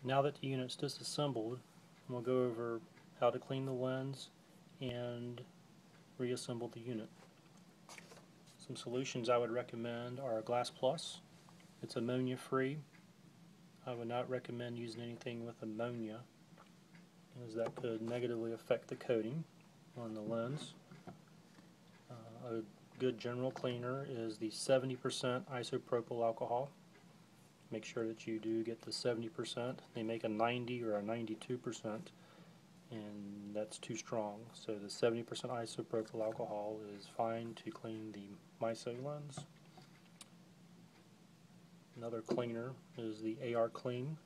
Now that the unit's disassembled, we'll go over how to clean the lens and reassemble the unit. Some solutions I would recommend are Glass Plus. It's ammonia free. I would not recommend using anything with ammonia, as that could negatively affect the coating on the lens. A good general cleaner is the 70% isopropyl alcohol. Make sure that you do get the 70%. They make a 90 or a 92%, and that's too strong. So the 70% isopropyl alcohol is fine to clean the MISO lens. Another cleaner is the AR-15,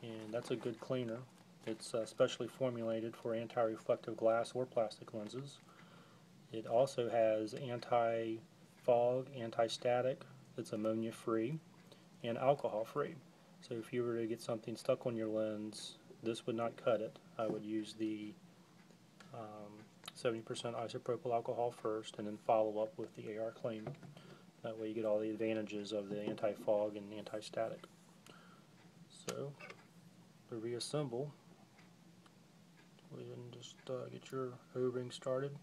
and that's a good cleaner. It's specially formulated for anti-reflective glass or plastic lenses. It also has anti-fog, anti-static. It's ammonia free and alcohol free. So if you were to get something stuck on your lens, this would not cut it. I would use the 70% isopropyl alcohol first, and then follow up with the AR clean. That way you get all the advantages of the anti-fog and anti-static. So to reassemble, go ahead and just get your O-ring started.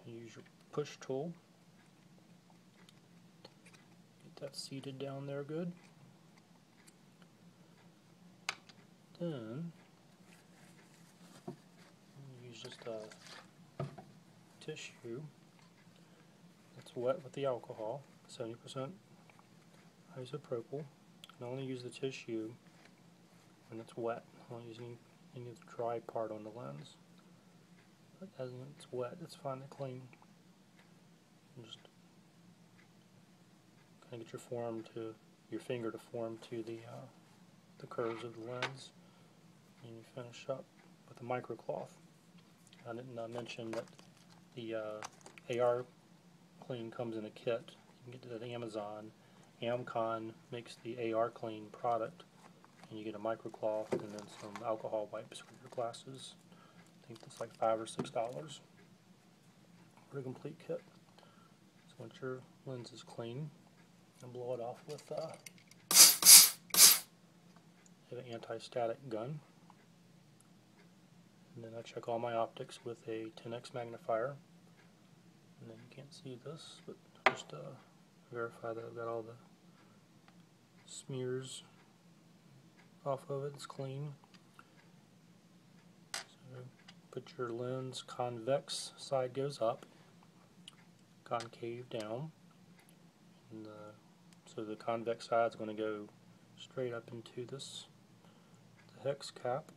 Use your push tool. Get that seated down there good. Then use just a tissue that's wet with the alcohol, 70% isopropyl. And only use the tissue when it's wet. I won't use any of the dry part on the lens. But as it's wet, it's fine to clean. And just kind of get your finger to form to the curves of the lens, and you finish up with a microcloth. I didn't mention that the AR Clean comes in a kit. You can get it at Amazon. Amcon makes the AR Clean product, and you get a microcloth and then some alcohol wipes for your glasses. I think that's like $5 or $6 for a complete kit. So once your lens is clean, and blow it off with an anti-static gun. And then I check all my optics with a 10x magnifier. And then you can't see this, but just verify that I've got all the smears off of it. It's clean. So put your lens convex side goes up, concave down, and so the convex side is going to go straight up into the hex cap.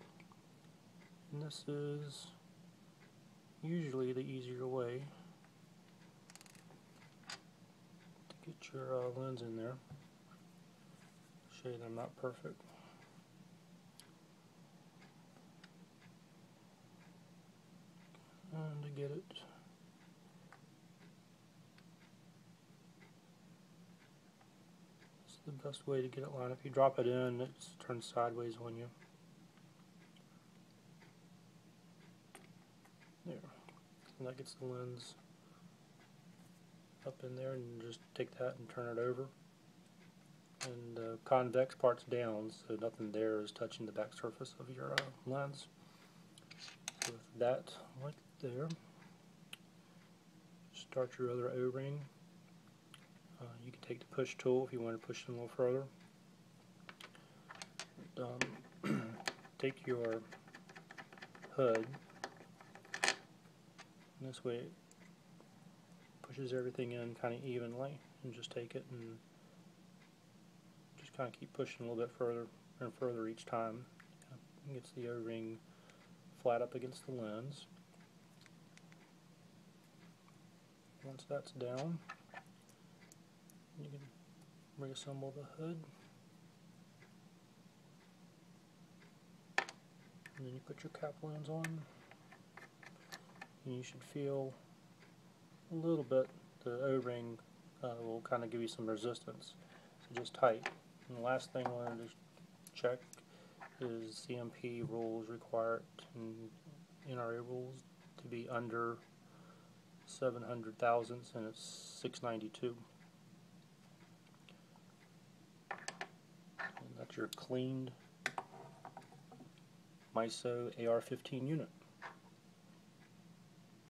And this is usually the easier way to get your lens in there. I'll show you that I'm not perfect. And to get it the best way to get it lined. If you drop it in, it turns sideways on you. There. And that gets the lens up in there, and you just take that and turn it over. And the convex part's down, so nothing there is touching the back surface of your lens. So with that right there, start your other O-ring. You can take the push tool if you want to push it a little further. Take your hood, and this way it pushes everything in kind of evenly, and just take it and just kind of keep pushing a little bit further and further each time. It gets the O-ring flat up against the lens. Once that's down, you can reassemble the hood, and then you put your cap lens on, and you should feel a little bit the O-ring will kind of give you some resistance, so just tight. And the last thing I wanted to check is CMP rules require it, and NRA rules, to be under 700 thousandths, and it's 692. your cleaned MISO AR-15 unit.